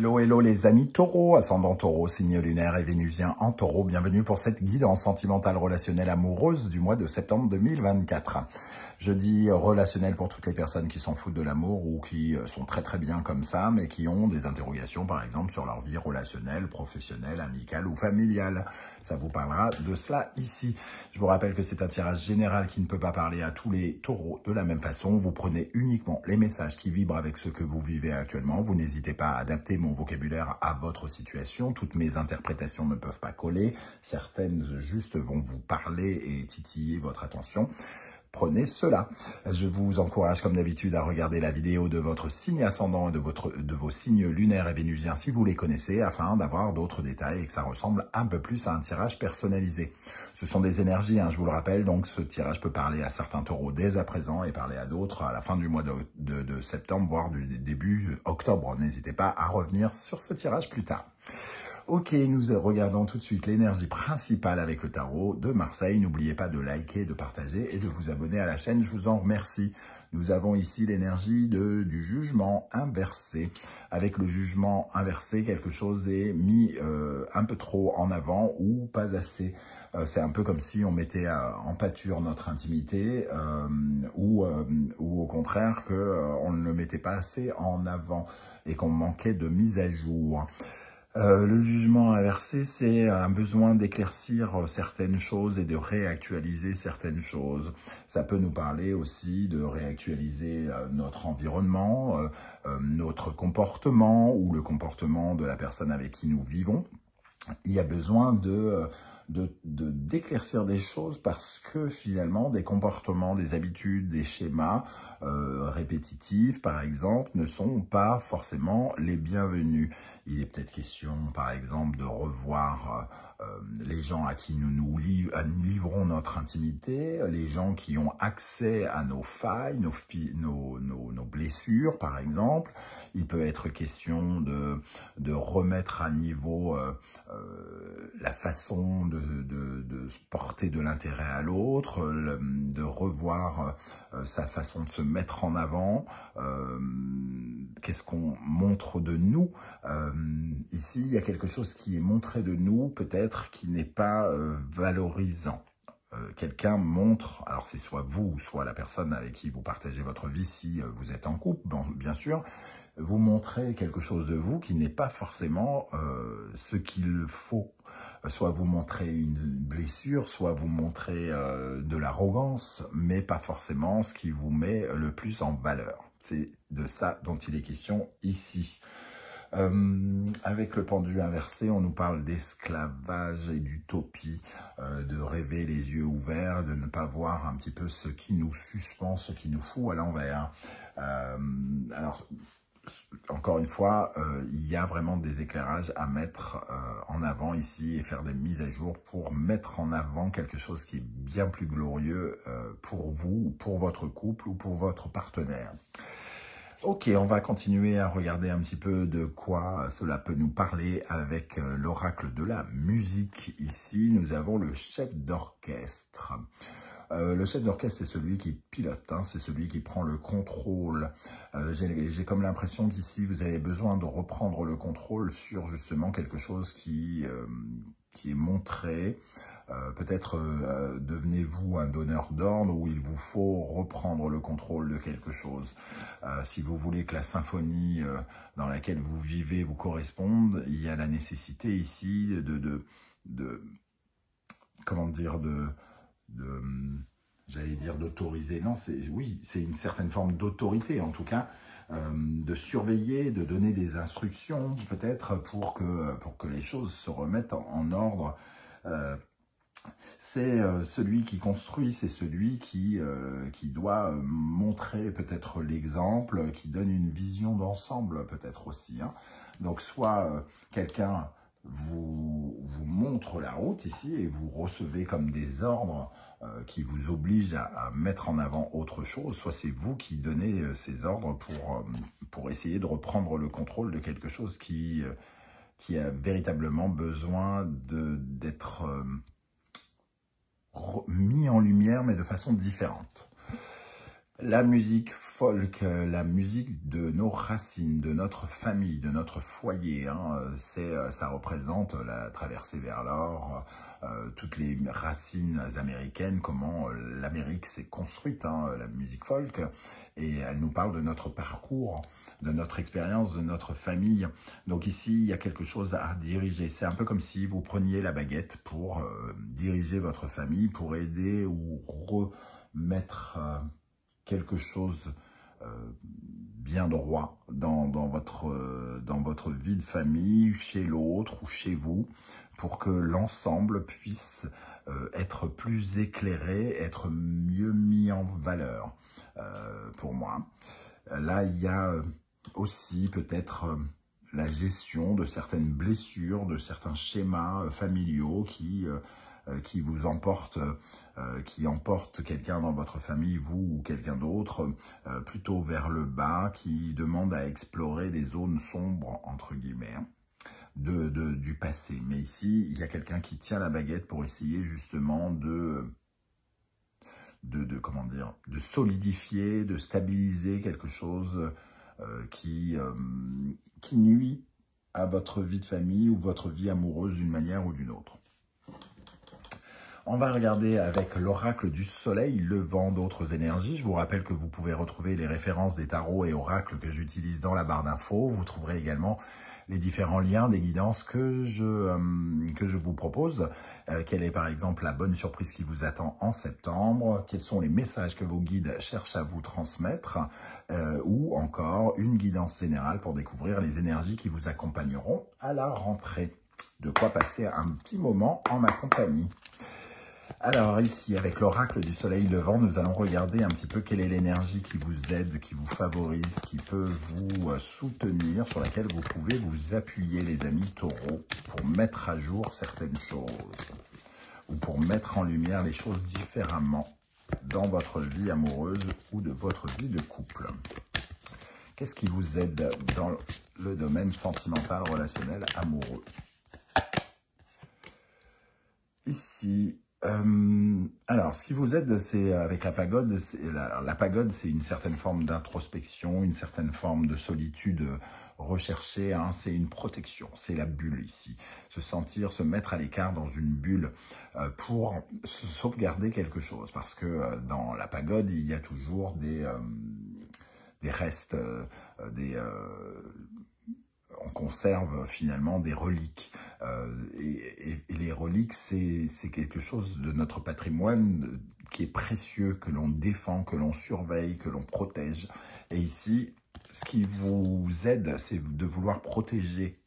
Hello, hello les amis taureaux, ascendant taureau, signe lunaire et vénusien en taureau. Bienvenue pour cette guidance sentimentale relationnelle amoureuse du mois de septembre 2024. Je dis relationnel pour toutes les personnes qui s'en foutent de l'amour ou qui sont très très bien comme ça, mais qui ont des interrogations par exemple sur leur vie relationnelle, professionnelle, amicale ou familiale. Ça vous parlera de cela ici. Je vous rappelle que c'est un tirage général qui ne peut pas parler à tous les taureaux de la même façon. Vous prenez uniquement les messages qui vibrent avec ce que vous vivez actuellement. Vous n'hésitez pas à adapter mon vocabulaire à votre situation. Toutes mes interprétations ne peuvent pas coller. Certaines juste vont vous parler et titiller votre attention. Prenez cela. Je vous encourage comme d'habitude à regarder la vidéo de votre signe ascendant et de vos signes lunaires et vénusiens si vous les connaissez afin d'avoir d'autres détails et que ça ressemble un peu plus à un tirage personnalisé. Ce sont des énergies, je vous le rappelle, donc ce tirage peut parler à certains taureaux dès à présent et parler à d'autres à la fin du mois de septembre, voire du début octobre. N'hésitez pas à revenir sur ce tirage plus tard. Ok, nous regardons tout de suite l'énergie principale avec le tarot de Marseille. N'oubliez pas de liker, de partager et de vous abonner à la chaîne. Je vous en remercie. Nous avons ici l'énergie du jugement inversé. Avec le jugement inversé, quelque chose est mis un peu trop en avant ou pas assez. C'est un peu comme si on mettait en pâture notre intimité ou au contraire qu'on ne le mettait pas assez en avant et qu'on manquait de mise à jour. Le jugement inversé, c'est un besoin d'éclaircir certaines choses et de réactualiser certaines choses. Ça peut nous parler aussi de réactualiser notre environnement, notre comportement ou le comportement de la personne avec qui nous vivons. Il y a besoin d'éclaircir des choses parce que finalement des comportements, des habitudes, des schémas répétitifs par exemple ne sont pas forcément les bienvenus. Il est peut-être question par exemple de revoir les gens à qui nous livrons notre intimité, les gens qui ont accès à nos failles, nos blessures par exemple. Il peut être question de remettre à niveau la façon de porter de l'intérêt à l'autre, de revoir sa façon de se mettre en avant, qu'est-ce qu'on montre de nous. Ici, il y a quelque chose qui est montré de nous, peut-être qui n'est pas valorisant. Quelqu'un montre, alors c'est soit vous, soit la personne avec qui vous partagez votre vie, si vous êtes en couple, bien sûr, vous montrez quelque chose de vous qui n'est pas forcément ce qu'il faut. Soit vous montrez une blessure, soit vous montrez de l'arrogance, mais pas forcément ce qui vous met le plus en valeur. C'est de ça dont il est question ici. Avec le pendu inversé, on nous parle d'esclavage et d'utopie, de rêver les yeux ouverts, de ne pas voir un petit peu ce qui nous suspend, ce qui nous fout à l'envers. Alors, encore une fois, il y a vraiment des éclairages à mettre en avant ici et faire des mises à jour pour mettre en avant quelque chose qui est bien plus glorieux pour vous, pour votre couple ou pour votre partenaire. Ok, on va continuer à regarder un petit peu de quoi cela peut nous parler avec l'oracle de la musique. Ici, nous avons le chef d'orchestre. Le chef d'orchestre, c'est celui qui pilote, c'est celui qui prend le contrôle. J'ai comme l'impression qu'ici, vous avez besoin de reprendre le contrôle sur justement quelque chose qui est montré. Peut-être devenez-vous un donneur d'ordre où il vous faut reprendre le contrôle de quelque chose. Si vous voulez que la symphonie dans laquelle vous vivez vous corresponde, il y a la nécessité ici comment dire, j'allais dire d'autoriser, non, oui, c'est une certaine forme d'autorité en tout cas, de surveiller, de donner des instructions peut-être pour que les choses se remettent en ordre. C'est celui qui construit, c'est celui qui doit montrer peut-être l'exemple, qui donne une vision d'ensemble peut-être aussi. Donc soit quelqu'un vous montre la route ici et vous recevez comme des ordres qui vous obligent à mettre en avant autre chose, soit c'est vous qui donnez ces ordres pour essayer de reprendre le contrôle de quelque chose qui a véritablement besoin d'être mis en lumière, mais de façon différente. La musique folk, la musique de nos racines, de notre famille, de notre foyer, hein, ça représente la traversée vers l'or, toutes les racines américaines, comment l'Amérique s'est construite, hein, la musique folk, et elle nous parle de notre parcours, de notre expérience, de notre famille. Donc ici, il y a quelque chose à diriger. C'est un peu comme si vous preniez la baguette pour diriger votre famille, pour aider ou remettre quelque chose bien droit dans votre vie de famille, chez l'autre ou chez vous, pour que l'ensemble puisse être plus éclairé, être mieux mis en valeur pour moi. Là, il y a aussi peut-être la gestion de certaines blessures, de certains schémas familiaux qui vous emportent, qui emportent quelqu'un dans votre famille, vous ou quelqu'un d'autre, plutôt vers le bas, qui demande à explorer des zones sombres, entre guillemets, du passé. Mais ici, il y a quelqu'un qui tient la baguette pour essayer justement comment dire, de solidifier, de stabiliser quelque chose qui nuit à votre vie de famille ou votre vie amoureuse d'une manière ou d'une autre. On va regarder avec l'oracle du soleil levant d'autres énergies. Je vous rappelle que vous pouvez retrouver les références des tarots et oracles que j'utilise dans la barre d'infos. Vous trouverez également les différents liens des guidances que je vous propose. Quelle est par exemple la bonne surprise qui vous attend en septembre? Quels sont les messages que vos guides cherchent à vous transmettre? Ou encore une guidance générale pour découvrir les énergies qui vous accompagneront à la rentrée. De quoi passer un petit moment en ma compagnie. Alors ici, avec l'oracle du soleil levant, nous allons regarder un petit peu quelle est l'énergie qui vous aide, qui vous favorise, qui peut vous soutenir, sur laquelle vous pouvez vous appuyer, les amis taureaux, pour mettre à jour certaines choses, ou pour mettre en lumière les choses différemment dans votre vie amoureuse ou de votre vie de couple. Qu'est-ce qui vous aide dans le domaine sentimental, relationnel, amoureux? Ici, alors, ce qui vous aide, c'est avec la pagode. La pagode, c'est une certaine forme d'introspection, une certaine forme de solitude recherchée. Hein, c'est une protection, c'est la bulle ici. Se sentir, se mettre à l'écart dans une bulle pour se sauvegarder quelque chose. Parce que dans la pagode, il y a toujours des restes, on conserve finalement des reliques. Et les reliques, c'est quelque chose de notre patrimoine qui est précieux, que l'on défend, que l'on surveille, que l'on protège. Et ici, ce qui vous aide, c'est de vouloir protéger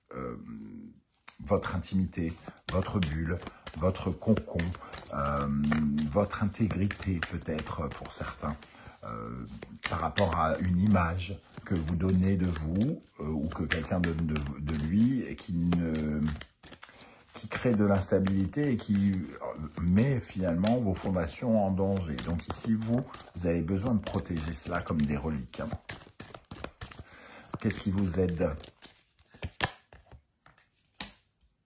votre intimité, votre bulle, votre cocon, votre intégrité peut-être pour certains. Par rapport à une image que vous donnez de vous ou que quelqu'un donne de lui et qui crée de l'instabilité et qui met finalement vos fondations en danger. Donc ici, vous avez besoin de protéger cela comme des reliques. Qu'est-ce qui vous aide?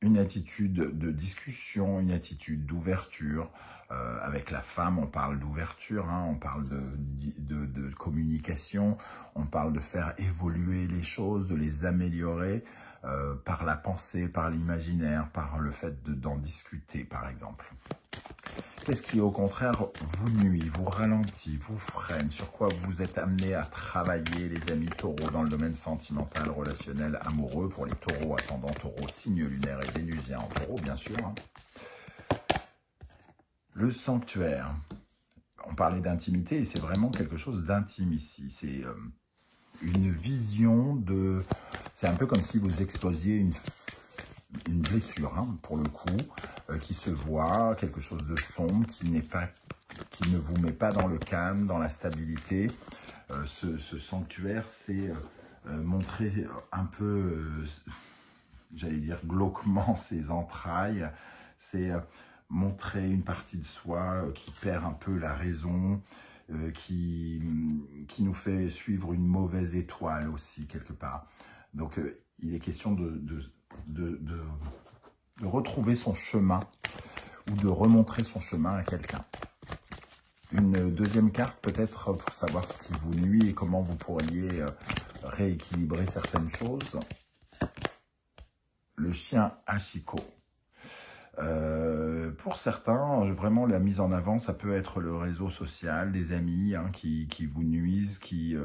Une attitude de discussion, une attitude d'ouverture. Avec la femme, on parle d'ouverture, hein, on parle de communication, on parle de faire évoluer les choses, de les améliorer par la pensée, par l'imaginaire, par le fait d'en discuter, par exemple. Qu'est-ce qui, au contraire, vous nuit, vous ralentit, vous freine? Sur quoi vous êtes amené à travailler, les amis taureaux, dans le domaine sentimental, relationnel, amoureux, pour les taureaux, ascendant taureau, signe lunaire et vénusien en taureau, bien sûr. Hein. Le sanctuaire. On parlait d'intimité et c'est vraiment quelque chose d'intime ici. C'est une vision de... C'est un peu comme si vous exposiez une blessure, hein, pour le coup, qui se voit, quelque chose de sombre, qui ne vous met pas dans le calme, dans la stabilité. Ce sanctuaire, c'est montrer un peu, j'allais dire glauquement, ses entrailles. C'est montrer une partie de soi qui perd un peu la raison, qui nous fait suivre une mauvaise étoile aussi, quelque part. Donc, il est question de retrouver son chemin ou de remontrer son chemin à quelqu'un. Une deuxième carte peut-être pour savoir ce qui vous nuit et comment vous pourriez rééquilibrer certaines choses. Le chien Hachiko. Pour certains, vraiment la mise en avant, ça peut être le réseau social, des amis hein, qui vous nuisent, qui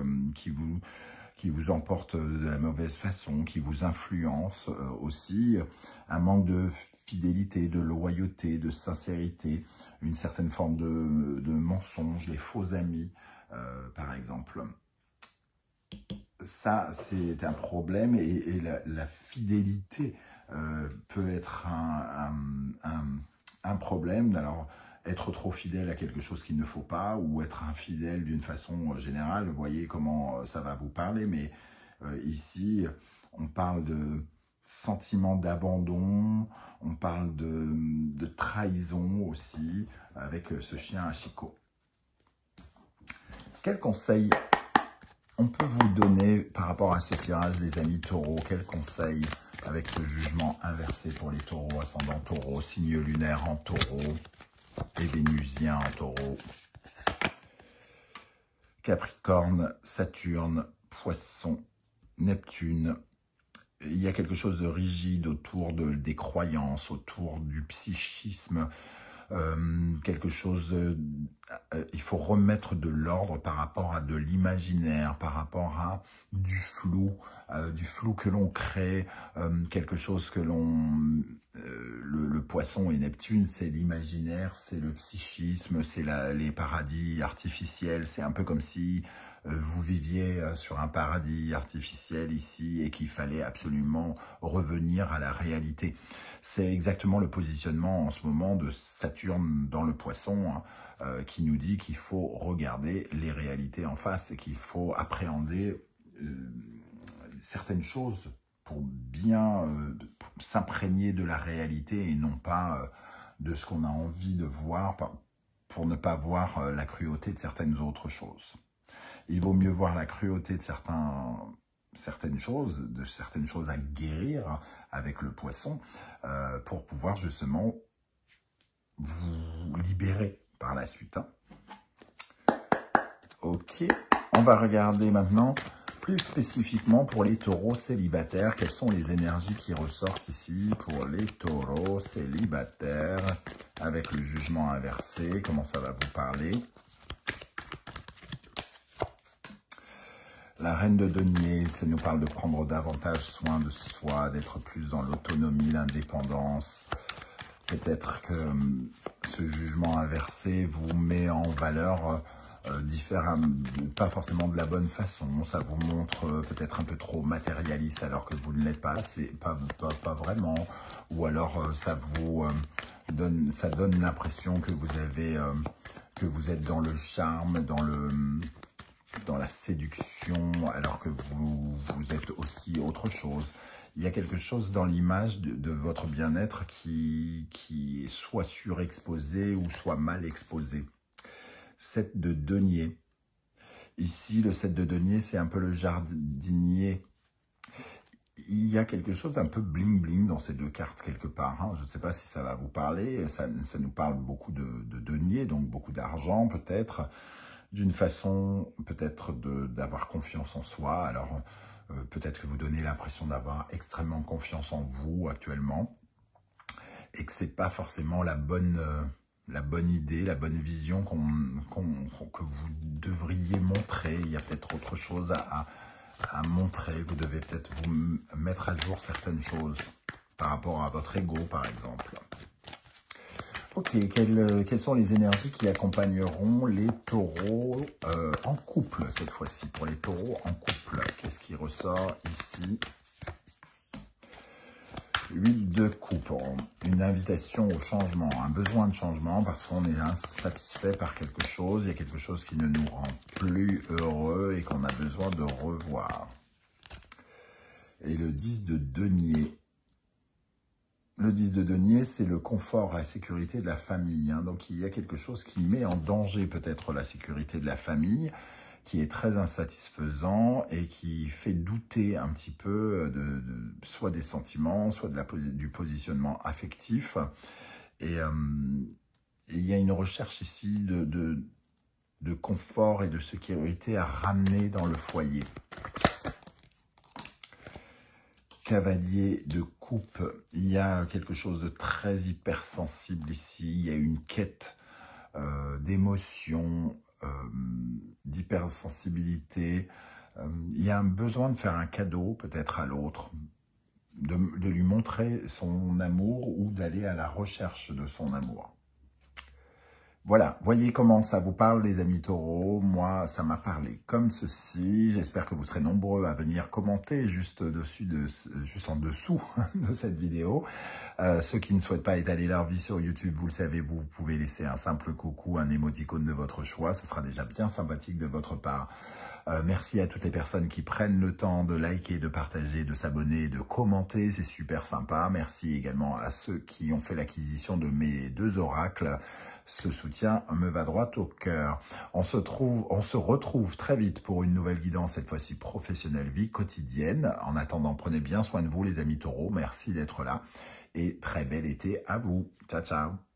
vous emportent de la mauvaise façon, qui vous influencent aussi. Un manque de fidélité, de loyauté, de sincérité, une certaine forme de mensonge, les faux amis, par exemple. Ça, c'est un problème et la fidélité peut être un problème. Alors, être trop fidèle à quelque chose qu'il ne faut pas ou être infidèle d'une façon générale, vous voyez comment ça va vous parler. Mais ici, on parle de sentiment d'abandon, on parle de trahison aussi avec ce chien Hachiko. Quel conseil on peut vous donner par rapport à ce tirage, les amis taureaux? Quel conseil avec ce jugement inversé pour les taureaux, ascendant taureau, signe lunaire en taureau et vénusien en taureau, Capricorne, Saturne, Poisson, Neptune? Il y a quelque chose de rigide autour des croyances, autour du psychisme, quelque chose, il faut remettre de l'ordre par rapport à de l'imaginaire, par rapport à du flou que l'on crée, quelque chose que l'on... le poisson et Neptune, c'est l'imaginaire, c'est le psychisme, c'est les paradis artificiels, c'est un peu comme si vous viviez sur un paradis artificiel ici et qu'il fallait absolument revenir à la réalité. C'est exactement le positionnement en ce moment de Saturne dans le poisson hein, qui nous dit qu'il faut regarder les réalités en face et qu'il faut appréhender certaines choses pour bien s'imprégner de la réalité et non pas de ce qu'on a envie de voir pour ne pas voir la cruauté de certaines autres choses. Il vaut mieux voir la cruauté de certaines choses à guérir avec le poisson pour pouvoir justement vous libérer par la suite. Hein. Ok, on va regarder maintenant plus spécifiquement pour les taureaux célibataires. Quelles sont les énergies qui ressortent ici pour les taureaux célibataires avec le jugement inversé? Comment ça va vous parler? La reine de denier, ça nous parle de prendre davantage soin de soi, d'être plus dans l'autonomie, l'indépendance. Peut-être que ce jugement inversé vous met en valeur différemment, pas forcément de la bonne façon. Ça vous montre peut-être un peu trop matérialiste alors que vous ne l'êtes pas, pas vraiment. Ou alors ça vous donne l'impression que que vous êtes dans le charme, dans la séduction, alors que vous êtes aussi autre chose. Il y a quelque chose dans l'image de votre bien-être qui est soit surexposé ou soit mal exposé. 7 de denier. Ici, le 7 de denier, c'est un peu le jardinier. Il y a quelque chose un peu bling-bling dans ces deux cartes quelque part. Hein. Je ne sais pas si ça va vous parler. Ça nous parle beaucoup de denier, donc beaucoup d'argent peut-être. D'une façon peut-être d'avoir confiance en soi. Alors peut-être que vous donnez l'impression d'avoir extrêmement confiance en vous actuellement et que c'est pas forcément la bonne idée, la bonne vision que vous devriez montrer. Il y a peut-être autre chose à montrer. Vous devez peut-être vous mettre à jour certaines choses par rapport à votre ego par exemple. Ok, quelles sont les énergies qui accompagneront les taureaux en couple cette fois-ci? Pour les taureaux en couple, qu'est-ce qui ressort ici? 8 de coupe, une invitation au changement, un besoin de changement parce qu'on est insatisfait par quelque chose, il y a quelque chose qui ne nous rend plus heureux et qu'on a besoin de revoir. Et le 10 de denier. Le 10 de denier, c'est le confort, la sécurité de la famille. Hein. Donc, il y a quelque chose qui met en danger peut-être la sécurité de la famille, qui est très insatisfaisant et qui fait douter un petit peu soit des sentiments, soit du positionnement affectif. Et il y a une recherche ici de confort et de sécurité à ramener dans le foyer. Cavalier de coupe, il y a quelque chose de très hypersensible ici, il y a une quête d'émotion, d'hypersensibilité, il y a un besoin de faire un cadeau peut-être à l'autre, de lui montrer son amour ou d'aller à la recherche de son amour. Voilà, voyez comment ça vous parle les amis taureaux. Moi, ça m'a parlé comme ceci. J'espère que vous serez nombreux à venir commenter juste en dessous de cette vidéo. Ceux qui ne souhaitent pas étaler leur vie sur YouTube, vous le savez, vous pouvez laisser un simple coucou, un émoticône de votre choix. Ce sera déjà bien sympathique de votre part. Merci à toutes les personnes qui prennent le temps de liker, de partager, de s'abonner, de commenter. C'est super sympa. Merci également à ceux qui ont fait l'acquisition de mes 2 oracles. Ce soutien me va droit au cœur. On se retrouve très vite pour une nouvelle guidance, cette fois-ci professionnelle, vie quotidienne. En attendant, prenez bien soin de vous les amis taureaux. Merci d'être là et très bel été à vous. Ciao, ciao.